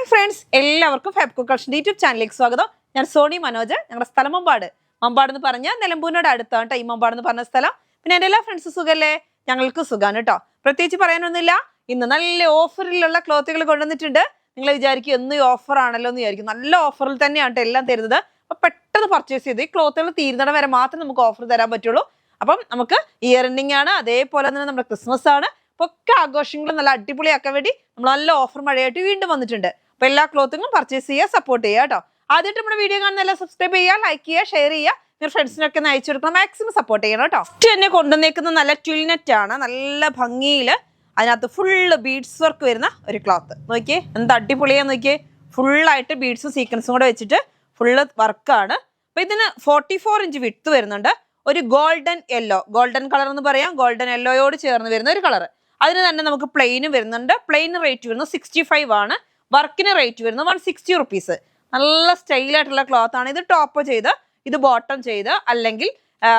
Hi friends, എല്ലാവർക്കും Fabco collection YouTube ചാനലിലേക്ക് സ്വാഗതം. ഞാൻ സോണി മനോജ്. ഞങ്ങളുടെ സ്ഥലം മമ്പാട്. മമ്പാട് എന്ന് പറഞ്ഞാൽ നിലമ്പൂരിനോട് അടുത്താണ് കേട്ടോ ഈ മമ്പാട് എന്ന് പറഞ്ഞ സ്ഥലം. പിന്നെ എൻ്റെ എല്ലാ ഫ്രണ്ട്സും സുഖല്ലേ? ഞങ്ങൾക്ക് സുഖമാണ് കേട്ടോ. പ്രത്യേകിച്ച് പറയാനൊന്നുമില്ല. ഇന്ന് നല്ല ഓഫറിലുള്ള ക്ലോത്തുകൾ കൊണ്ടുവന്നിട്ടുണ്ട്. നിങ്ങൾ വിചാരിക്കും എന്നും ഈ ഓഫർ ആണല്ലോ എന്ന് വിചാരിക്കും. നല്ല ഓഫറിൽ തന്നെയാണ് എല്ലാം തരുന്നത്. അപ്പോൾ പെട്ടെന്ന് പർച്ചേസ് ചെയ്ത് ഈ ക്ലോത്തുകൾ തീരുന്നിടം വരെ മാത്രം നമുക്ക് ഓഫർ തരാൻ പറ്റുള്ളൂ. അപ്പം നമുക്ക് ഇയർ എൻഡിങ് ആണ്, അതേപോലെ തന്നെ നമ്മുടെ ക്രിസ്മസ് ആണ്. അപ്പോൾ ഒക്കെ ആഘോഷങ്ങളും നല്ല അടിപൊളിയാക്കാൻ വേണ്ടി നമ്മൾ നല്ല ഓഫർ മഴയായിട്ട് വീണ്ടും വന്നിട്ടുണ്ട്. അപ്പോൾ എല്ലാ ക്ലോത്തുകളും പർച്ചേസ് ചെയ്യുക, സപ്പോർട്ട് ചെയ്യുക കേട്ടോ. ആദ്യമായിട്ട് നമ്മുടെ വീഡിയോ കാണുന്ന എല്ലാം സബ്സ്ക്രൈബ് ചെയ്യുക, ലൈക്ക് ചെയ്യുക, ഷെയർ ചെയ്യുക. നിങ്ങളുടെ ഫ്രണ്ട്സിനൊക്കെ ഒന്ന് അയച്ചു കൊടുക്കണം. മാക്സിമം സപ്പോർട്ട് ചെയ്യണം കേട്ടോ. ഫസ്റ്റ് തന്നെ കൊണ്ടുവന്നേക്കുന്ന നല്ല ട്വിൽനെറ്റ് ആണ്. നല്ല ഭംഗിയിൽ അതിനകത്ത് ഫുള്ള് ബീഡ്സ് വർക്ക് വരുന്ന ഒരു ക്ലോത്ത്. നോക്കിയേ എന്ത് അടിപൊളിയാന്ന് നോക്കിയേ. ഫുള്ളായിട്ട് ബീഡ്സും സീക്വൻസും കൂടെ വെച്ചിട്ട് ഫുള്ള് വർക്കാണ്. അപ്പോൾ ഇതിന് 44 ഇഞ്ച് വിഡ്ത്ത് വരുന്നുണ്ട്. ഒരു ഗോൾഡൻ യെല്ലോ, ഗോൾഡൻ കളർ എന്ന് പറയാം, ഗോൾഡൻ യെല്ലോയോട് ചേർന്ന് വരുന്ന ഒരു കളർ. അതിന് തന്നെ നമുക്ക് പ്ലെയിനും വരുന്നുണ്ട്. പ്ലെയിൻ റേറ്റ് വരുന്നത് 65 ആണ്. വർക്കിന് റേറ്റ് വരുന്നത് 160 റുപ്പീസ്. നല്ല സ്റ്റൈലായിട്ടുള്ള ക്ലോത്ത് ആണ്. ഇത് ടോപ്പ് ചെയ്ത്, ഇത് ബോട്ടം ചെയ്ത്, അല്ലെങ്കിൽ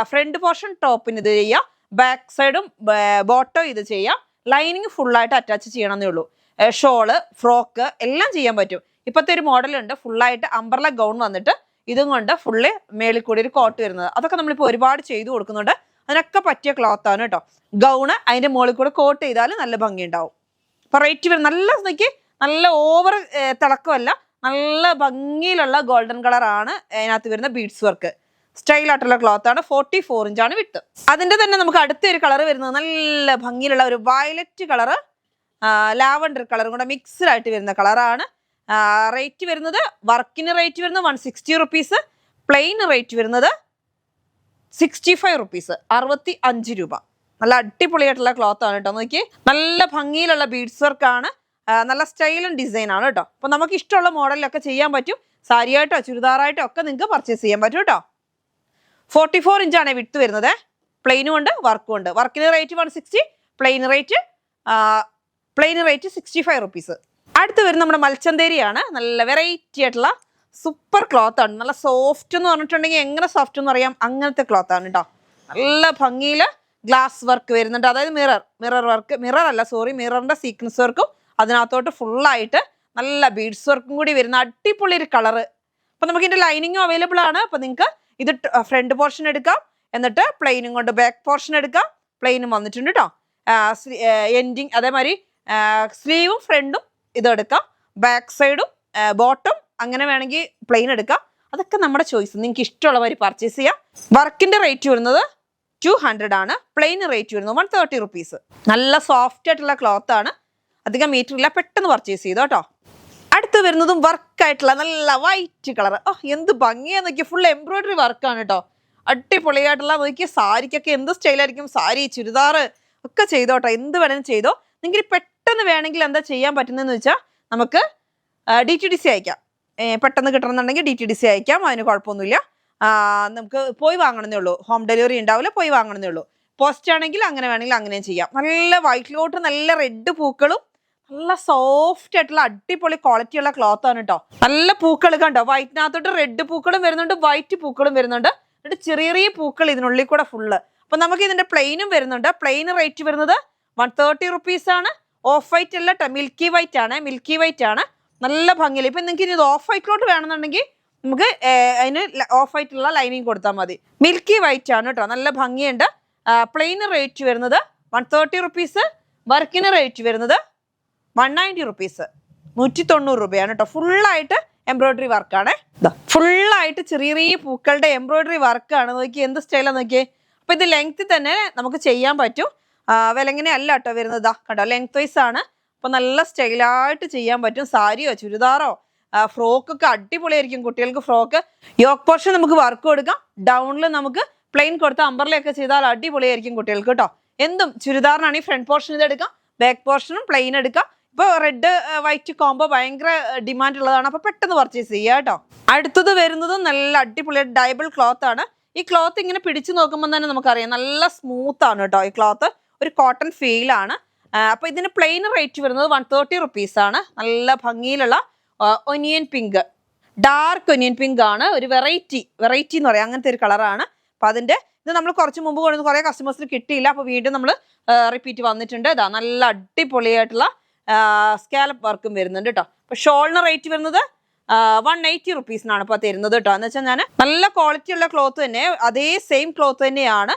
ഫ്രണ്ട് പോർഷൻ ടോപ്പിന് ഇത് ചെയ്യാം, ബാക്ക് സൈഡും ബോട്ടം ഇത് ചെയ്യാം. ലൈനിങ് ഫുള്ളായിട്ട് അറ്റാച്ച് ചെയ്യണമെന്നേ ഉള്ളൂ. ഷോള്, ഫ്രോക്ക് എല്ലാം ചെയ്യാൻ പറ്റും. ഇപ്പോഴത്തെ ഒരു മോഡലുണ്ട്, ഫുള്ളായിട്ട് അംബ്രല ഗൗൺ വന്നിട്ട് ഇതും കൊണ്ട് ഫുള്ള് മേളിൽ കൂടി ഒരു കോട്ട് വരുന്നത്. അതൊക്കെ നമ്മളിപ്പോൾ ഒരുപാട് ചെയ്തു കൊടുക്കുന്നുണ്ട്. അതിനൊക്കെ പറ്റിയ ക്ലോത്ത് ആണ് കേട്ടോ. ഗൗണ് അതിൻ്റെ മുകളിൽ കൂടെ കോട്ട് ചെയ്താൽ നല്ല ഭംഗി ഉണ്ടാവും. അപ്പോൾ റേറ്റ് വരും നല്ല നോക്കി, നല്ല ഓവർ തിളക്കമല്ല, നല്ല ഭംഗിയിലുള്ള ഗോൾഡൻ കളറാണ് അതിനകത്ത് വരുന്ന ബീഡ്സ് വർക്ക്. സ്റ്റൈലായിട്ടുള്ള ക്ലോത്ത് ആണ്. 44 ഇഞ്ചാണ് വിട്ട്. അതിൻ്റെ തന്നെ നമുക്ക് അടുത്തൊരു കളർ വരുന്നത് നല്ല ഭംഗിയിലുള്ള ഒരു വയലറ്റ് കളറ്, ലാവണ്ടർ കളറും കൂടെ മിക്സ്ഡ് ആയിട്ട് വരുന്ന കളറാണ്. റേറ്റ് വരുന്നത്, വർക്കിന് റേറ്റ് വരുന്നത് 160 റുപ്പീസ്. പ്ലെയിൻ റേറ്റ് വരുന്നത് 65 റുപ്പീസ്, 65 രൂപ. നല്ല അടിപൊളിയായിട്ടുള്ള ക്ലോത്ത് ആണ് കേട്ടോ. നോക്കി നല്ല ഭംഗിയിലുള്ള ബീഡ്സ് വർക്കാണ്. നല്ല സ്റ്റൈലും ഡിസൈൻ ആണ് കേട്ടോ. അപ്പോൾ നമുക്ക് ഇഷ്ടമുള്ള മോഡലിലൊക്കെ ചെയ്യാൻ പറ്റും. സാരിയായിട്ടോ ചുരിദാറായിട്ടോ ഒക്കെ നിങ്ങൾക്ക് പർച്ചേസ് ചെയ്യാൻ പറ്റും കേട്ടോ. 44 ഇഞ്ചാണ് വിട്ട് വരുന്നത്. പ്ലെയിനും ഉണ്ട്, വർക്കും ഉണ്ട്. വർക്കിന് റേറ്റ് 160, പ്ലെയിൻ റേറ്റ് 65 റുപ്പീസ്. അടുത്ത് വരുന്ന നമ്മുടെ മൽച്ചന്തേരിയാണ്. നല്ല വെറൈറ്റി ആയിട്ടുള്ള സൂപ്പർ ക്ലോത്ത് ആണ്. നല്ല സോഫ്റ്റ് എന്ന് പറഞ്ഞിട്ടുണ്ടെങ്കിൽ എങ്ങനെ സോഫ്റ്റ് എന്ന് പറയാം, അങ്ങനത്തെ ക്ലോത്ത് ആണ് കേട്ടോ. നല്ല ഭംഗിയിൽ ഗ്ലാസ് വർക്ക് വരുന്നുണ്ട്. അതായത് മിറർ വർക്ക്, മിററിന്റെ സീക്വൻസ് വർക്കും അതിനകത്തോട്ട് ഫുള്ളായിട്ട് നല്ല ബീഡ്സ് വർക്കും കൂടി വരുന്ന അടിപൊളി ഒരു കളറ്. അപ്പം നമുക്ക് ഇതിൻ്റെ ലൈനിങ്ങും അവൈലബിൾ ആണ്. അപ്പം നിങ്ങൾക്ക് ഇത് ഫ്രണ്ട് പോർഷൻ എടുക്കാം, എന്നിട്ട് പ്ലെയിനും കൊണ്ട് ബാക്ക് പോർഷൻ എടുക്കാം. പ്ലെയിനും വന്നിട്ടുണ്ട് കേട്ടോ. എൻഡിങ് അതേമാതിരി സ്ലീവും ഫ്രണ്ടും ഇതെടുക്കാം, ബാക്ക് സൈഡും ബോട്ടം അങ്ങനെ വേണമെങ്കിൽ പ്ലെയിൻ എടുക്കാം. അതൊക്കെ നമ്മുടെ ചോയ്സ്, നിങ്ങൾക്ക് ഇഷ്ടമുള്ളവർ പർച്ചേസ് ചെയ്യാം. വർക്കിന്റെ റേറ്റ് വരുന്നത് 200 ആണ്. പ്ലെയിൻ റേറ്റ് വരുന്നത് 130 റുപ്പീസ്. നല്ല സോഫ്റ്റ് ആയിട്ടുള്ള ക്ലോത്ത് ആണ്. അധികം മീറ്റർ ഇല്ല, പെട്ടെന്ന് പർച്ചേസ് ചെയ്തോ കേട്ടോ. അടുത്ത് വരുന്നതും വർക്കായിട്ടുള്ള നല്ല വൈറ്റ് കളർ. എന്ത് ഭംഗിയാന്ന് നോക്കിയാൽ ഫുൾ എംബ്രോയിഡറി വർക്കാണ് കേട്ടോ. അടിപൊളിയായിട്ടുള്ള നോക്കിയാൽ സാരിക്കൊക്കെ എന്ത് സ്റ്റൈലായിരിക്കും. സാരി, ചുരിദാർ ഒക്കെ ചെയ്തോട്ടോ, എന്ത് വേണമെങ്കിലും ചെയ്തോ. നിങ്ങൾക്ക് പെട്ടെന്ന് വേണമെങ്കിൽ എന്താ ചെയ്യാൻ പറ്റുന്നതെന്ന് വെച്ചാൽ നമുക്ക് DTDC അയക്കാം. പെട്ടെന്ന് കിട്ടണമെന്നുണ്ടെങ്കിൽ DTDC അയക്കാം, അതിന് കുഴപ്പമൊന്നുമില്ല. നമുക്ക് പോയി വാങ്ങണമെന്നേ ഉള്ളൂ. ഹോം ഡെലിവറി ഉണ്ടാവില്ല, പോയി വാങ്ങണമെന്നേ ഉള്ളൂ. പോസ്റ്റ് ആണെങ്കിൽ അങ്ങനെ വേണമെങ്കിൽ അങ്ങനെയും ചെയ്യാം. നല്ല വൈറ്റിലോട്ട് നല്ല റെഡ് പൂക്കളും നല്ല സോഫ്റ്റ് ആയിട്ടുള്ള അടിപൊളി ക്വാളിറ്റിയുള്ള ക്ലോത്ത് ആണ് കേട്ടോ. നല്ല പൂക്കൾ കണ്ടോ, വൈറ്റിനകത്തോട്ട് റെഡ് പൂക്കളും വരുന്നുണ്ട്, വൈറ്റ് പൂക്കളും വരുന്നുണ്ട്, എന്നിട്ട് ചെറിയ ചെറിയ പൂക്കൾ ഇതിനുള്ളിൽ കൂടെ ഫുള്ള്. അപ്പൊ നമുക്ക് ഇതിന്റെ പ്ലെയിനും വരുന്നുണ്ട്. പ്ലെയിൻ റേറ്റ് വരുന്നത് 130 റുപ്പീസ് ആണ്. ഓഫ് വൈറ്റ് അല്ല, മിൽക്കി വൈറ്റ് ആണ്. നല്ല ഭംഗിയിൽ. ഇപ്പൊ നിങ്ങൾക്ക് ഇനി ഇത് ഓഫ് വൈറ്റിലോട്ട് വേണമെന്നുണ്ടെങ്കിൽ നമുക്ക് അതിന് ഓഫ് വൈറ്റുള്ള ലൈനിങ് കൊടുത്താൽ മതി. മിൽക്കി വൈറ്റ് ആണ് കേട്ടോ, നല്ല ഭംഗിയുണ്ട്. പ്ലെയിൻ റേറ്റ് വരുന്നത് 130 റുപ്പീസ്. വർക്കിന് റേറ്റ് വരുന്നത് 190 റുപ്പീസ്, 190 രൂപയാണ് കേട്ടോ. ഫുള്ളായിട്ട് എംബ്രോയിഡറി വർക്കാണ്. ഫുള്ളായിട്ട് ചെറിയ ചെറിയ പൂക്കളുടെ എംബ്രോയിഡറി വർക്കാണ്. നോക്കി എന്ത് സ്റ്റൈലാണ് നോക്കിയേ. അപ്പൊ ഇത് ലെങ്ത് തന്നെ നമുക്ക് ചെയ്യാൻ പറ്റും. വിലങ്ങനെ അല്ല കേട്ടോ വരുന്നത്. കേട്ടോ ലെങ്ത് വൈസ് ആണ്. അപ്പൊ നല്ല സ്റ്റൈലായിട്ട് ചെയ്യാൻ പറ്റും. സാരിയോ ചുരിദാറോ ഫ്രോക്കൊക്കെ അടിപൊളിയായിരിക്കും. കുട്ടികൾക്ക് ഫ്രോക്ക് യോക്ക് പോർഷൻ നമുക്ക് വർക്ക് കൊടുക്കാം. ഡൗണിൽ നമുക്ക് പ്ലെയിൻ കൊടുത്ത് അമ്പർലയൊക്കെ ചെയ്താൽ അടിപൊളിയായിരിക്കും കുട്ടികൾക്ക് കേട്ടോ. എന്തും ചുരിദാറിനാണെങ്കിൽ ഫ്രണ്ട് പോർഷൻ ഇത് എടുക്കാം, ബാക്ക് പോർഷനും പ്ലെയിൻ എടുക്കാം. ഇപ്പോൾ റെഡ് വൈറ്റ് കോംബോ ഭയങ്കര ഡിമാൻഡ് ഉള്ളതാണ്. അപ്പോൾ പെട്ടെന്ന് പർച്ചേസ് ചെയ്യുക കേട്ടോ. അടുത്തത് വരുന്നത് നല്ല അടിപൊളി ഡൈബിൾ ക്ലോത്ത് ആണ്. ഈ ക്ലോത്ത് ഇങ്ങനെ പിടിച്ചു നോക്കുമ്പോൾ തന്നെ നമുക്കറിയാം നല്ല സ്മൂത്ത് ആണ് കേട്ടോ. ഈ ക്ലോത്ത് ഒരു കോട്ടൺ ഫീൽ ആണ്. അപ്പോൾ ഇതിന് പ്ലെയിൻ റേറ്റ് വരുന്നത് 130 റുപ്പീസ് ആണ്. നല്ല ഭംഗിയിലുള്ള onion pink, dark onion pink ആണ്. ഒരു വെറൈറ്റി എന്ന് പറയാം, അങ്ങനത്തെ ഒരു കളറാണ്. അപ്പോൾ അതിൻ്റെ ഇത് നമ്മൾ കുറച്ച് മുമ്പ് കൊണ്ടുവന്ന് കുറേ കസ്റ്റമേഴ്സിന് കിട്ടിയില്ല. അപ്പോൾ വീണ്ടും നമ്മൾ റിപ്പീറ്റ് വന്നിട്ടുണ്ട്. ഇതാ നല്ല അടിപൊളിയായിട്ടുള്ള സ്കാലപ്പ് വർക്കും വരുന്നുണ്ട് കേട്ടോ. അപ്പോൾ ഷോളിന് റേറ്റ് വരുന്നത് 180 റുപ്പീസിനാണ് ഇപ്പോൾ തരുന്നത് കേട്ടോ. എന്ന് വെച്ചാൽ ഞാൻ നല്ല ക്വാളിറ്റി ഉള്ള ക്ലോത്ത് തന്നെ, അതേ സെയിം ക്ലോത്ത് തന്നെയാണ്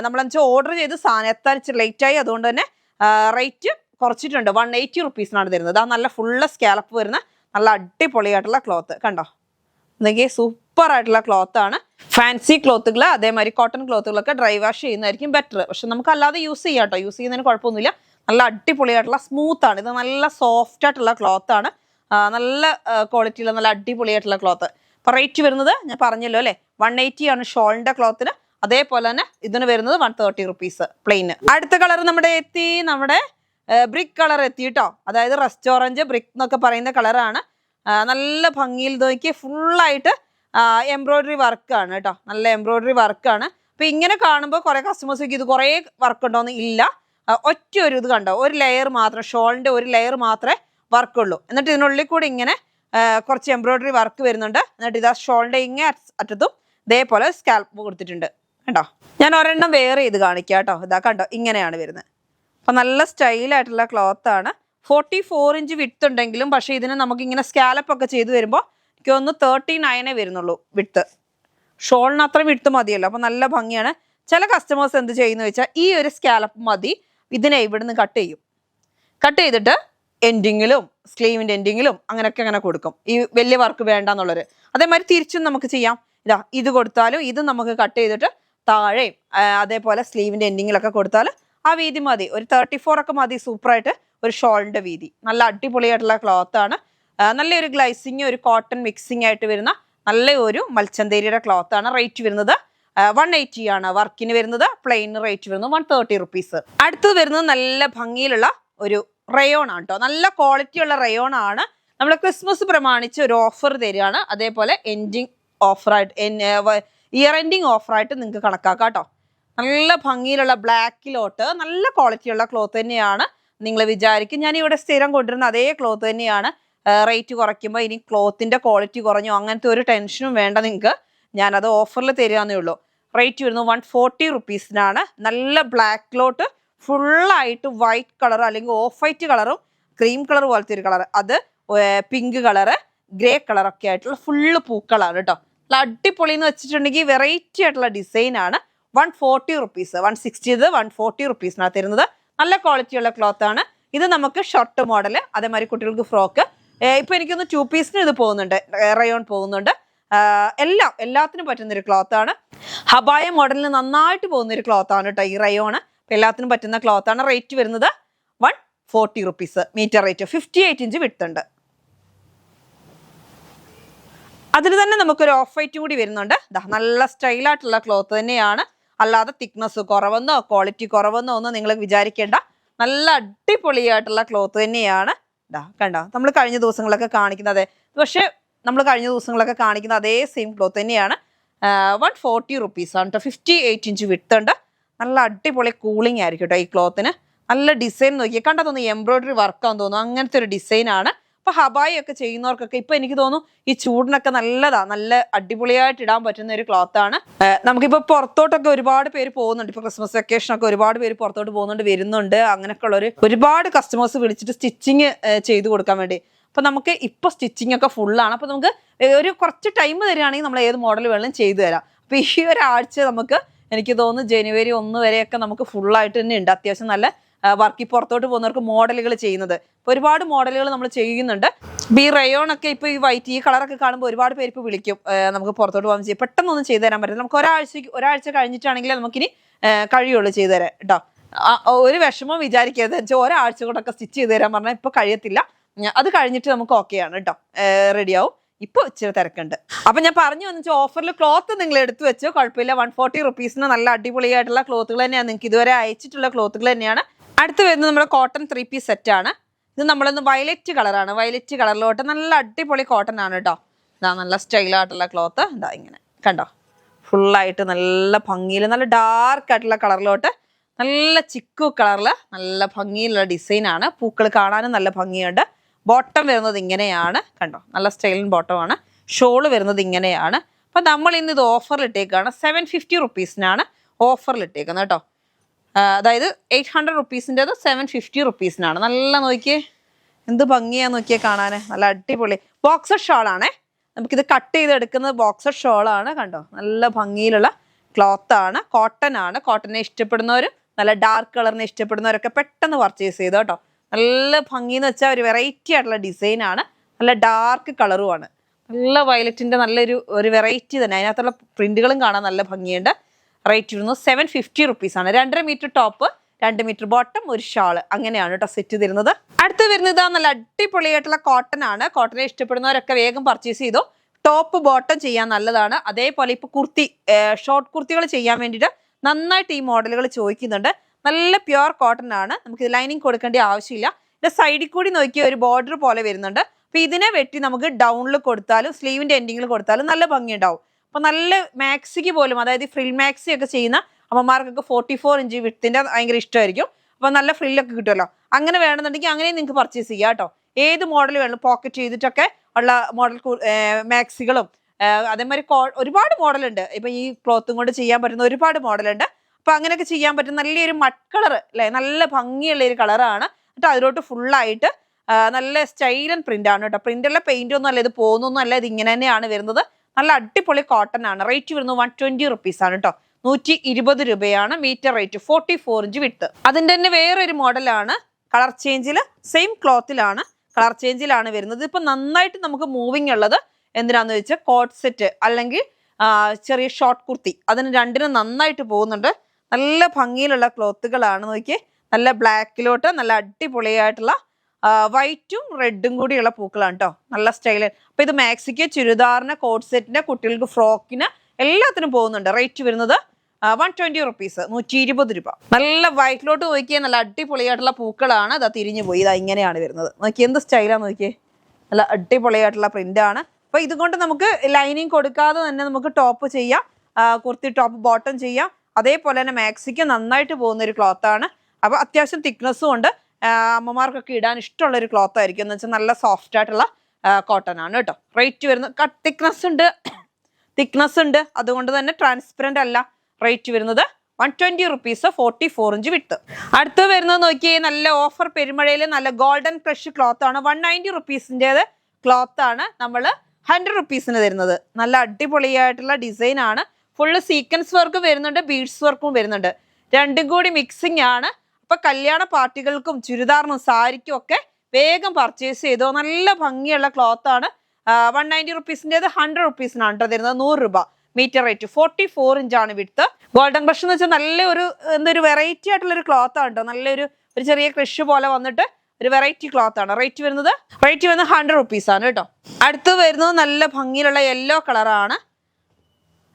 നമ്മളെന്ന് വെച്ചാൽ ഓർഡർ ചെയ്ത് സാധനം എത്താൻ ഇച്ചിരി ലേറ്റായി, അതുകൊണ്ട് തന്നെ റേറ്റ് കുറച്ചിട്ടുണ്ട്. 180 റുപ്പീസിനാണ് തരുന്നത്. ആ നല്ല ഫുള്ള് സ്കാലപ്പ് വരുന്ന നല്ല അടിപൊളിയായിട്ടുള്ള ക്ലോത്ത് കണ്ടോ, എന്തൊക്കെ സൂപ്പർ ആയിട്ടുള്ള ക്ലോത്ത് ആണ്. ഫാൻസി ക്ലോത്തുകൾ അതേമാതിരി കോട്ടൺ ക്ലോത്തുകളൊക്കെ ഡ്രൈ വാഷ് ചെയ്യുന്നതായിരിക്കും ബെറ്റർ. പക്ഷെ നമുക്ക് അല്ലാതെ യൂസ് ചെയ്യാം കേട്ടോ, യൂസ് ചെയ്യുന്നതിന് കുഴപ്പമൊന്നുമില്ല. നല്ല അടിപൊളിയായിട്ടുള്ള സ്മൂത്ത് ആണ് ഇത്, നല്ല സോഫ്റ്റ് ആയിട്ടുള്ള ക്ലോത്ത് ആണ്, നല്ല ക്വാളിറ്റിയുള്ള നല്ല അടിപൊളിയായിട്ടുള്ള ക്ലോത്ത്. അപ്പോൾ റേറ്റ് വരുന്നത് ഞാൻ പറഞ്ഞല്ലോ അല്ലേ, 180 ആണ് ഷോളിൻ്റെ ക്ലോത്തിന്. അതേപോലെ തന്നെ ഇതിന് വരുന്നത് 130 റുപ്പീസ് പ്ലെയിന്. അടുത്ത കളർ നമ്മുടെ എത്തി, നമ്മുടെ ബ്രിക്ക് കളർ എത്തി കേട്ടോ. അതായത് റെസ്റ്റോറൻറ്റ് ബ്രിക്ക് എന്നൊക്കെ പറയുന്ന കളറാണ്. നല്ല ഭംഗിയിൽ നോക്കി ഫുള്ളായിട്ട് എംബ്രോയിഡറി വർക്കാണ് കേട്ടോ, നല്ല എംബ്രോയിഡറി വർക്കാണ്. അപ്പോൾ ഇങ്ങനെ കാണുമ്പോൾ കുറേ കസ്റ്റമേഴ്സ് ഇത് കുറേ വർക്ക് ഉണ്ടോയെന്ന് ഇല്ല, ഒറ്റ ഒരു ഇത് കണ്ടോ, ഒരു ലെയർ മാത്രം, ഷോളിൻ്റെ ഒരു ലെയർ മാത്രമേ വർക്കുള്ളൂ. എന്നിട്ട് ഇതിനുള്ളിൽ കൂടി ഇങ്ങനെ കുറച്ച് എംബ്രോയിഡറി വർക്ക് വരുന്നുണ്ട്. എന്നിട്ട് ഇതാ ഷോളിൻ്റെ ഇങ്ങനെ അറ്റത്തും ഇതേപോലെ സ്കാൽപ്പ് കൊടുത്തിട്ടുണ്ട് കേട്ടോ. ഞാൻ ഒരെണ്ണം വെയർ ചെയ്ത് കാണിക്കാം കേട്ടോ. ഇതാ കണ്ടോ, ഇങ്ങനെയാണ് വരുന്നത്. അപ്പോൾ നല്ല സ്റ്റൈലായിട്ടുള്ള ക്ലോത്താണ്. 44 ഇഞ്ച് വിട്ട് ഉണ്ടെങ്കിലും പക്ഷേ ഇതിന് നമുക്കിങ്ങനെ സ്കാലപ്പ് ഒക്കെ ചെയ്ത് വരുമ്പോൾ എനിക്ക് ഒന്ന് 39 വരുന്നുള്ളൂ വിട്ട്. ഷോളിന് അത്ര വിട്ട് മതിയല്ലോ, അപ്പോൾ നല്ല ഭംഗിയാണ്. ചില കസ്റ്റമേഴ്സ് എന്ത് ചെയ്യുന്നു വെച്ചാൽ ഈ ഒരു സ്കാലപ്പ് മതി, ഇതിനെ ഇവിടുന്ന് കട്ട് ചെയ്യും. കട്ട് ചെയ്തിട്ട് എൻഡിങ്ങിലും സ്ലീവിൻ്റെ എൻഡിങ്ങിലും അങ്ങനെയൊക്കെ അങ്ങനെ കൊടുക്കും, ഈ വലിയ വർക്ക് വേണ്ടെന്നുള്ളവർ. അതേമാതിരി തിരിച്ചും നമുക്ക് ചെയ്യാം. ഇതാ ഇത് കൊടുത്താലും ഇത് നമുക്ക് കട്ട് ചെയ്തിട്ട് താഴെയും അതേപോലെ സ്ലീവിൻ്റെ എൻഡിങ്ങിലൊക്കെ കൊടുത്താൽ ആ വീതി മതി. ഒരു 34 ഒക്കെ മതി സൂപ്പറായിട്ട് ഒരു ഷോളിൻ്റെ വീതി. നല്ല അടിപൊളിയായിട്ടുള്ള ക്ലോത്താണ്. നല്ലൊരു ഗ്ലൈസിങ് ഒരു കോട്ടൺ മിക്സിങ് ആയിട്ട് വരുന്ന നല്ല ഒരു മൽച്ചന്തേരിയുടെ ക്ലോത്താണ്. റേറ്റ് വരുന്നത് 180 ആണ് വർക്കിന് വരുന്നത്. പ്ലെയിന് റേറ്റ് വരുന്നത് 130 റുപ്പീസ്. അടുത്തത് വരുന്നത് നല്ല ഭംഗിയിലുള്ള ഒരു റയോൺ ആണ് കേട്ടോ. നല്ല ക്വാളിറ്റി ഉള്ള റയോൺ ആണ്. നമ്മൾ ക്രിസ്മസ് പ്രമാണിച്ച് ഒരു ഓഫർ തരികയാണ്. അതേപോലെ എൻഡിങ് ഓഫറായിട്ട് ഇയർ എൻഡിങ് ഓഫറായിട്ട് നിങ്ങൾക്ക് കണക്കാക്കാം കേട്ടോ. നല്ല ഭംഗിയിലുള്ള ബ്ലാക്കിലോട്ട് നല്ല ക്വാളിറ്റിയുള്ള ക്ലോത്ത് തന്നെയാണ്. നിങ്ങൾ വിചാരിക്കും ഞാനിവിടെ സ്ഥിരം കൊണ്ടുവരുന്ന അതേ ക്ലോത്ത് തന്നെയാണ്, റേറ്റ് കുറയ്ക്കുമ്പോൾ ഇനി ക്ലോത്തിൻ്റെ ക്വാളിറ്റി കുറഞ്ഞു അങ്ങനത്തെ ഒരു ടെൻഷനും വേണ്ട നിങ്ങൾക്ക്. ഞാനത് ഓഫറിൽ തരികയെന്നേ ഉള്ളൂ. റേറ്റ് വരുന്നത് 140 റുപ്പീസിനാണ്. നല്ല ബ്ലാക്കിലോട്ട് ഫുള്ളായിട്ട് വൈറ്റ് കളർ അല്ലെങ്കിൽ ഓഫ് വൈറ്റ് കളറും ക്രീം കളർ പോലത്തെ ഒരു കളർ, അത് പിങ്ക് കളറ് ഗ്രേ കളറൊക്കെ ആയിട്ടുള്ള ഫുള്ള് പൂക്കളാണ് കേട്ടോ. നല്ല അടിപൊളി എന്ന് വെച്ചിട്ടുണ്ടെങ്കിൽ വെറൈറ്റി ആയിട്ടുള്ള ഡിസൈനാണ്. 140 റുപ്പീസ്. 160 140 റുപ്പീസിനാണ് തരുന്നത്. നല്ല ക്വാളിറ്റിയുള്ള ക്ലോത്ത് ആണ് ഇത്. നമുക്ക് ഷർട്ട് മോഡൽ, അതേമാതിരി കുട്ടികൾക്ക് ഫ്രോക്ക്, ഇപ്പോൾ എനിക്കൊന്ന് 2 പീസിന് ഇത് പോകുന്നുണ്ട്, റയോൺ പോകുന്നുണ്ട്. എല്ലാത്തിനും പറ്റുന്നൊരു ക്ലോത്താണ്. ഹബായ മോഡലിന് നന്നായിട്ട് പോകുന്നൊരു ക്ലോത്താണ് കേട്ടോ ഈ റയോണ്. എല്ലാത്തിനും പറ്റുന്ന ക്ലോത്താണ്. റേറ്റ് വരുന്നത് 140 റുപ്പീസ് മീറ്റർ റേറ്റ്. 58 ഇഞ്ച് വിട്ടുണ്ട്. അതിൽ തന്നെ നമുക്കൊരു ഓഫ് വൈറ്റും കൂടി വരുന്നുണ്ട്. നല്ല സ്റ്റൈലായിട്ടുള്ള ക്ലോത്ത് തന്നെയാണ്. അല്ലാതെ തിക്നെസ് കുറവെന്നോ ക്വാളിറ്റി കുറവെന്നോ ഒന്നും നിങ്ങൾ വിചാരിക്കേണ്ട. നല്ല അടിപൊളിയായിട്ടുള്ള ക്ലോത്ത് തന്നെയാണ്. കണ്ടോ, നമ്മൾ കഴിഞ്ഞ ദിവസങ്ങളൊക്കെ കാണിക്കുന്നത്, പക്ഷേ നമ്മൾ കഴിഞ്ഞ ദിവസങ്ങളൊക്കെ കാണിക്കുന്ന അതേ സെയിം ക്ലോത്ത് തന്നെയാണ്. 140 റുപ്പീസാണ് കേട്ടോ. 58 ഇഞ്ച് വിട്ടുണ്ട്. നല്ല അടിപൊളി കൂളിംഗ് ആയിരിക്കും കേട്ടോ ഈ ക്ലോത്തിന്. നല്ല ഡിസൈൻ നോക്കിയാൽ കണ്ടാൽ തോന്നുന്നു എംബ്രോയിഡറി വർക്കാന്ന് തോന്നുന്നു, അങ്ങനത്തെ ഒരു ഡിസൈനാണ്. അപ്പോൾ ഹബായി ഒക്കെ ചെയ്യുന്നവർക്കൊക്കെ ഇപ്പോൾ എനിക്ക് തോന്നുന്നു ഈ ചൂടിനൊക്കെ നല്ലതാണ്, നല്ല അടിപൊളിയായിട്ട് ഇടാൻ പറ്റുന്ന ഒരു ക്ലോത്താണ്. നമുക്കിപ്പോൾ പുറത്തോട്ടൊക്കെ ഒരുപാട് പേര് പോകുന്നുണ്ട്. ഇപ്പോൾ ക്രിസ്മസ് വെക്കേഷനൊക്കെ ഒരുപാട് പേര് പുറത്തോട്ട് പോകുന്നുണ്ട്, വരുന്നുണ്ട്. അങ്ങനെയൊക്കെ ഉള്ളൊരു ഒരുപാട് കസ്റ്റമേഴ്സ് വിളിച്ചിട്ട് സ്റ്റിച്ചിങ് ചെയ്ത് കൊടുക്കാൻ വേണ്ടി. അപ്പോൾ നമുക്ക് ഇപ്പോൾ സ്റ്റിച്ചിങ് ഒക്കെ ഫുള്ളാണ്. അപ്പോൾ നമുക്ക് ഒരു കുറച്ച് ടൈം തരികയാണെങ്കിൽ നമ്മൾ ഏത് മോഡൽ വേണമെങ്കിലും ചെയ്തു തരാം. അപ്പോൾ ഈ ഒരാഴ്ച നമുക്ക് എനിക്ക് തോന്നുന്നു ജനുവരി 1 വരെയൊക്കെ നമുക്ക് ഫുള്ളായിട്ട് തന്നെ ഉണ്ട്. അത്യാവശ്യം നല്ല വർക്ക് പുറത്തോട്ട് പോകുന്നവർക്ക് മോഡലുകൾ ചെയ്യുന്നത്. ഇപ്പോൾ ഒരുപാട് മോഡലുകൾ നമ്മൾ ചെയ്യുന്നുണ്ട്. ഈ റയോൺ ഒക്കെ ഇപ്പോൾ ഈ വൈറ്റ് ഈ കളറൊക്കെ കാണുമ്പോൾ ഒരുപാട് പേര് ഇപ്പോൾ വിളിക്കും, നമുക്ക് പുറത്തോട്ട് പോകാൻ ചെയ്യും, പെട്ടെന്നൊന്നും ചെയ്തു തരാൻ പറ്റില്ല. നമുക്ക് ഒരാഴ്ച കഴിഞ്ഞിട്ടാണെങ്കിലേ നമുക്കിനി കഴിയുള്ളൂ ചെയ്തു തരാൻ കേട്ടോ. ഒരു വിഷമം വിചാരിക്കരുത്, വെച്ചാൽ ഒരാഴ്ച കൊണ്ടൊക്കെ സ്റ്റിച്ച് ചെയ്ത് തരാൻ പറഞ്ഞാൽ ഇപ്പോൾ കഴിയത്തില്ല. അത് കഴിഞ്ഞിട്ട് നമുക്ക് ഓക്കെയാണ് കേട്ടോ, റെഡിയാവും. ഇപ്പോൾ ഇച്ചിരി തിരക്കുണ്ട്. അപ്പം ഞാൻ പറഞ്ഞു വന്നു വെച്ചാൽ ഓഫറിൽ ക്ലോത്ത് നിങ്ങൾ എടുത്തു വെച്ചോ, കുഴപ്പമില്ല. 140 റുപ്പീസിന് നല്ല അടിപൊളിയായിട്ടുള്ള ക്ലോത്തുകൾ തന്നെയാണ്. നിങ്ങൾക്ക് ഇതുവരെ അയച്ചിട്ടുള്ള ക്ലോത്തുകൾ തന്നെയാണ്. അടുത്ത് വരുന്നത് നമ്മുടെ കോട്ടൺ 3 പീസ് സെറ്റാണ്. ഇത് നമ്മളൊന്ന് വയലറ്റ് കളറാണ്. വയലറ്റ് കളറിലോട്ട് നല്ല അടിപൊളി കോട്ടൺ ആണ് കേട്ടോ. ഇതാ നല്ല സ്റ്റൈലായിട്ടുള്ള ക്ലോത്ത്. ഇതാ ഇങ്ങനെ കണ്ടോ, ഫുള്ളായിട്ട് നല്ല ഭംഗിയിൽ നല്ല ഡാർക്ക് ആയിട്ടുള്ള കളറിലോട്ട് നല്ല ചിക്കു കളറിൽ നല്ല ഭംഗിയിലുള്ള ഡിസൈനാണ്. പൂക്കൾ കാണാനും നല്ല ഭംഗിയുണ്ട്. ബോട്ടം വരുന്നത് ഇങ്ങനെയാണ് കണ്ടോ, നല്ല സ്റ്റൈലിൻ ബോട്ടമാണ്. ഷോള് വരുന്നത് ഇങ്ങനെയാണ്. അപ്പം നമ്മൾ ഇന്ന് ഇത് ഓഫറിലിട്ടേക്കാണ്. 750 റുപ്പീസിനാണ് ഓഫറിലിട്ടേക്കുന്നത് കേട്ടോ. അതായത് 800 റുപ്പീസിൻ്റെത് 750 റുപ്പീസിനാണ്. നല്ല നോക്കിയേ, എന്ത് ഭംഗിയാന്ന് നോക്കിയാൽ കാണാന്. നല്ല അടിപൊളി ബോക്സർ ഷോൾ ആണേ. നമുക്കിത് കട്ട് ചെയ്തെടുക്കുന്നത് ബോക്സർ ഷോൾ ആണ്. കണ്ടോ, നല്ല ഭംഗിയിലുള്ള ക്ലോത്ത് ആണ്. കോട്ടൺ ആണ്. കോട്ടനെ ഇഷ്ടപ്പെടുന്നവരും നല്ല ഡാർക്ക് കളറിനെ ഇഷ്ടപ്പെടുന്നവരൊക്കെ പെട്ടെന്ന് പർച്ചേസ് ചെയ്തോ കേട്ടോ. നല്ല ഭംഗിന്ന് വെച്ചാൽ ഒരു വെറൈറ്റി ആയിട്ടുള്ള ഡിസൈൻ ആണ്. നല്ല ഡാർക്ക് കളറുമാണ്. നല്ല വയലറ്റിന്റെ ഒരു വെറൈറ്റി തന്നെ. അതിനകത്തുള്ള പ്രിന്റുകളും കാണാൻ നല്ല ഭംഗിയുണ്ട്. റേറ്റ് വരുന്നത് 750 റുപ്പീസാണ്. 2.5 മീറ്റർ ടോപ്പ്, 2 മീറ്റർ ബോട്ടം, ഒരു ഷാള്, അങ്ങനെയാണ് കേട്ടോ സെറ്റ് തരുന്നത്. അടുത്ത് വരുന്നത് ഇതാ നല്ല അടിപൊളിയായിട്ടുള്ള കോട്ടൺ ആണ്. കോട്ടനെ ഇഷ്ടപ്പെടുന്നവരൊക്കെ വേഗം പർച്ചേസ് ചെയ്തോ. ടോപ്പ് ബോട്ടം ചെയ്യാൻ നല്ലതാണ്. അതേപോലെ ഇപ്പൊ കുർത്തി, ഷോർട്ട് കുർത്തികൾ ചെയ്യാൻ വേണ്ടിയിട്ട് നന്നായിട്ട് ഈ മോഡലുകൾ ചോദിക്കുന്നുണ്ട്. നല്ല പ്യുവർ കോട്ടൺ ആണ്. നമുക്ക് ലൈനിങ് കൊടുക്കേണ്ട ആവശ്യമില്ല. ഇത് സൈഡിൽ കൂടി നോക്കിയ ഒരു ബോർഡർ പോലെ വരുന്നുണ്ട്. അപ്പൊ ഇതിനെ വെട്ടി നമുക്ക് ഡൗണിൽ കൊടുത്താലും സ്ലീവിന്റെ എൻഡിങ്ങിൽ കൊടുത്താലും നല്ല ഭംഗി ഉണ്ടാവും. അപ്പൊ നല്ല മാക്സിക്ക് പോലും, അതായത് ഫ്രിൽ മാക്സി ഒക്കെ ചെയ്യുന്ന അമ്മമാർക്കൊക്കെ 44 ഇഞ്ച് വിട്ടിന്റെ ഭയങ്കര ഇഷ്ടമായിരിക്കും. അപ്പൊ നല്ല ഫ്രില്ലൊക്കെ കിട്ടുമല്ലോ. അങ്ങനെ വേണമെന്നുണ്ടെങ്കിൽ അങ്ങനെയും നിങ്ങൾക്ക് പർച്ചേസ് ചെയ്യാം കേട്ടോ. ഏത് മോഡൽ വേണം, പോക്കറ്റ് ചെയ്തിട്ടൊക്കെ ഉള്ള മോഡൽ മാക്സികളും അതേമാതിരി ഒരുപാട് മോഡലുണ്ട്. ഇപ്പൊ ഈ ക്ലോത്തും കൊണ്ട് ചെയ്യാൻ പറ്റുന്ന ഒരുപാട് മോഡലുണ്ട്. അപ്പൊ അങ്ങനെയൊക്കെ ചെയ്യാൻ പറ്റും. നല്ലൊരു മഡ് കളർ അല്ലെ, നല്ല ഭംഗിയുള്ള ഒരു കളറാണ്. എന്നിട്ട് അതിലോട്ട് ഫുള്ളായിട്ട് നല്ല സ്റ്റൈലൻ പ്രിന്റ് ആണ് കേട്ടോ. പ്രിന്റുള്ള പെയിന്റ് ഒന്നും അല്ല, ഇത് പോകുന്നൊന്നും അല്ല, ഇത് ഇങ്ങനെ തന്നെയാണ് വരുന്നത്. നല്ല അടിപൊളി കോട്ടൺ ആണ്. റേറ്റ് വരുന്നത് 120 റുപ്പീസ് ആണ് കേട്ടോ. 120 രൂപയാണ് മീറ്റർ റേറ്റ്. 44 ഇഞ്ച് വിട്ട്. അതിന്റെ തന്നെ വേറൊരു മോഡലാണ്. കളർ ചേഞ്ചിൽ സെയിം ക്ലോത്തിലാണ്, കളർ ചേഞ്ചിലാണ് വരുന്നത്. ഇപ്പൊ നന്നായിട്ട് നമുക്ക് മൂവിങ് ഉള്ളത് എന്തിനാന്ന് വെച്ചാൽ കോട്ട് സെറ്റ് അല്ലെങ്കിൽ ചെറിയ ഷോർട്ട് കുർത്തി, അതിന് രണ്ടിനും നന്നായിട്ട് പോകുന്നുണ്ട്. നല്ല ഭംഗിയിലുള്ള ക്ലോത്തുകളാണ്. നോക്കിയേ, നല്ല ബ്ലാക്കിലോട്ട് നല്ല അടിപൊളിയായിട്ടുള്ള വൈറ്റും റെഡും കൂടിയുള്ള പൂക്കളാണ് കേട്ടോ. നല്ല സ്റ്റൈല്. അപ്പൊ ഇത് മാക്സിക്ക്, ചുരിദാറിന്, കോട്ട് സെറ്റിന്, കുട്ടികൾക്ക് ഫ്രോക്കിന് എല്ലാത്തിനും പോകുന്നുണ്ട്. റേറ്റ് വരുന്നത് 120 റുപ്പീസ്, 120 രൂപ. നല്ല വൈറ്റിലോട്ട് നോക്കിയാൽ നല്ല അടിപൊളിയായിട്ടുള്ള പൂക്കളാണ്. ഇതാ തിരിഞ്ഞു പോയി, ഇതാ ഇങ്ങനെയാണ് വരുന്നത്. നോക്കിയേ എന്ത് സ്റ്റൈലാന്ന് നോക്കിയേ. നല്ല അടിപൊളിയായിട്ടുള്ള പ്രിന്റ് ആണ്. അപ്പൊ ഇതുകൊണ്ട് നമുക്ക് ലൈനിങ് കൊടുക്കാതെ തന്നെ നമുക്ക് ടോപ്പ് ചെയ്യാം, കുർത്തി ടോപ്പ് ബോട്ടം ചെയ്യാം. അതേപോലെ തന്നെ മാക്സിക്ക് നന്നായിട്ട് പോകുന്ന ഒരു ക്ലോത്ത് ആണ്. അപ്പൊ അത്യാവശ്യം തിക്നെസ്സും ഉണ്ട്. അമ്മമാർക്കൊക്കെ ഇടാൻ ഇഷ്ടമുള്ള ഒരു ക്ലോത്ത് ആയിരിക്കും. എന്ന് വെച്ചാൽ നല്ല സോഫ്റ്റ് ആയിട്ടുള്ള കോട്ടൺ ആണ് കേട്ടോ. റേറ്റ് വരുന്നത് തിക്നെസ് ഉണ്ട്, അതുകൊണ്ട് തന്നെ ട്രാൻസ്പെറന്റ് അല്ല. റേറ്റ് വരുന്നത് 120 റുപ്പീസ്, 44 ഇഞ്ച് വിട്ട്. അടുത്ത് വരുന്നത് നോക്കിയേ, നല്ല ഓഫർ പെരുമഴയിൽ നല്ല ഗോൾഡൻ ക്രഷ് ക്ലോത്ത് ആണ്. 190 റുപ്പീസിൻ്റെത് ക്ലോത്ത് ആണ് നമ്മൾ 100 റുപ്പീസിന് തരുന്നത്. നല്ല അടിപൊളിയായിട്ടുള്ള ഡിസൈൻ ആണ്. ഫുള്ള് സീക്വൻസ് വർക്ക് വരുന്നുണ്ട്, ബീഡ്സ് വർക്കും വരുന്നുണ്ട്. രണ്ടും കൂടി മിക്സിംഗ് ആണ്. അപ്പൊ കല്യാണ പാർട്ടികൾക്കും ചുരിദാറിനും സാരിക്കും ഒക്കെ വേഗം പർച്ചേസ് ചെയ്തോ. നല്ല ഭംഗിയുള്ള ക്ലോത്ത് ആണ്. 190 റുപ്പീസിൻ്റെത് 100 റുപ്പീസിനാണ് കേട്ടോ തരുന്നത്. 100 രൂപ മീറ്റർ റേറ്റ്. 44 ഇഞ്ചാണ് വിട്ട്. ഗോൾഡൻ ക്രഷ് എന്ന് വെച്ചാൽ നല്ലൊരു വെറൈറ്റി ആയിട്ടുള്ള ഒരു ക്ലോത്ത് ആണ് കേട്ടോ. നല്ലൊരു ചെറിയ ക്രഷ് പോലെ വന്നിട്ട് ഒരു വെറൈറ്റി ക്ലോത്ത് ആണ്. റേറ്റ് വരുന്നത് 100 റുപ്പീസ് ആണ് കേട്ടോ. അടുത്ത് വരുന്നത് നല്ല ഭംഗിയിലുള്ള യെല്ലോ കളറാണ്.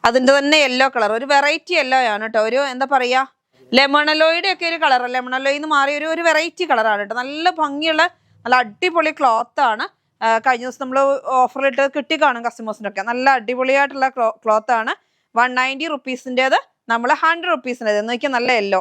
അതിന്റെ തന്നെ യെല്ലോ കളർ, ഒരു വെറൈറ്റി യെല്ലോ ആണ് കേട്ടോ. ഒരു എന്താ പറയാ, ലെമണലോയുടെ ഒക്കെ ഒരു കളർ, ലെമണലോയിൽ നിന്ന് മാറിയ ഒരു വെറൈറ്റി കളറാണ് കേട്ടോ. നല്ല ഭംഗിയുള്ള നല്ല അടിപൊളി ക്ലോത്ത് ആണ്. കഴിഞ്ഞ ദിവസം നമ്മൾ ഓഫറിലിട്ട് കിട്ടി കാണും കസ്റ്റമേഴ്സിനൊക്കെ. നല്ല അടിപൊളിയായിട്ടുള്ള ക്ലോത്ത് ആണ്. 190 റുപ്പീസിൻ്റെത് നമ്മൾ 100 റുപ്പീസിൻ്റെ എന്ന് നോക്കിയാൽ നല്ല യെല്ലോ,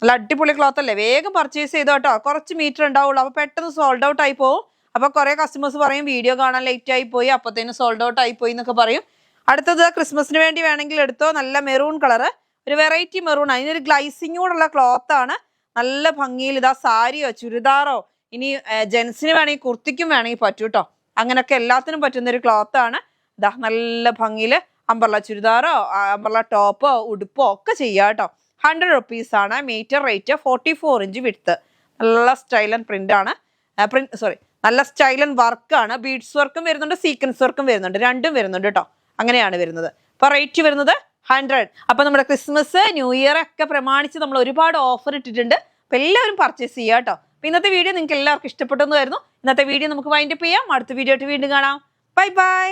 നല്ല അടിപൊളി ക്ലോത്ത് അല്ലേ. വേഗം പർച്ചേസ് ചെയ്തോ കേട്ടോ. കുറച്ച് മീറ്റർ ഉണ്ടാവുള്ളൂ, അപ്പോൾ പെട്ടെന്ന് സോൾഡ് ഔട്ട് ആയി പോകും. അപ്പോൾ കുറേ കസ്റ്റമേഴ്സ് പറയും വീഡിയോ കാണാൻ ലേറ്റ് ആയി പോയി, അപ്പോഴത്തേനും സോൾഡ് ഔട്ട് ആയി പോയി എന്നൊക്കെ പറയും. അടുത്തത് ക്രിസ്മസിന് വേണ്ടി വേണമെങ്കിൽ എടുത്തോ. നല്ല മെറൂൺ കളറ്, ഒരു വെറൈറ്റി മെറൂൺ. അതിനൊരു ഗ്ലൈസിങ്ങോടുള്ള ക്ലോത്ത് ആണ്. നല്ല ഭംഗിയിൽ ഇതാ സാരിയോ ചുരിദാറോ, ഇനി ജെൻസിന് വേണമെങ്കിൽ കുർത്തിക്കും വേണമെങ്കിൽ പറ്റൂ കേട്ടോ. അങ്ങനെയൊക്കെ എല്ലാത്തിനും പറ്റുന്ന ഒരു ക്ലോത്ത് ആണ്. ഇതാ നല്ല ഭംഗിയിൽ അമ്പർല ചുരിദാറോ അമ്പർല ടോപ്പോ ഉടുപ്പോ ഒക്കെ ചെയ്യാം കേട്ടോ. 100 റുപ്പീസ് ആണ് മീറ്റർ റേറ്റ്. 44 ഇഞ്ച് വിട്ട്. നല്ല സ്റ്റൈലൻ പ്രിന്റ് ആണ്. നല്ല സ്റ്റൈലൻ വർക്കാണ്. ബീഡ്സ് വർക്കും വരുന്നുണ്ട്, സീക്വൻസ് വർക്കും വരുന്നുണ്ട്, രണ്ടും വരുന്നുണ്ട് കേട്ടോ. അങ്ങനെയാണ് വരുന്നത്. അപ്പൊ റേറ്റ് വരുന്നത് 100. അപ്പൊ നമ്മുടെ ക്രിസ്മസ്, ന്യൂ ഇയർ ഒക്കെ പ്രമാണിച്ച് നമ്മൾ ഒരുപാട് ഓഫർ ഇട്ടിട്ടുണ്ട്. അപ്പൊ എല്ലാവരും പർച്ചേസ് ചെയ്യുക കേട്ടോ. അപ്പൊ ഇന്നത്തെ വീഡിയോ നിങ്ങൾക്ക് എല്ലാവർക്കും ഇഷ്ടപ്പെട്ടെന്ന് വരുന്നു. ഇന്നത്തെ വീഡിയോ നമുക്ക് വൈൻഡപ്പ് ചെയ്യാം. അടുത്ത വീഡിയോ ആയിട്ട് വീണ്ടും കാണാം. Bye bye.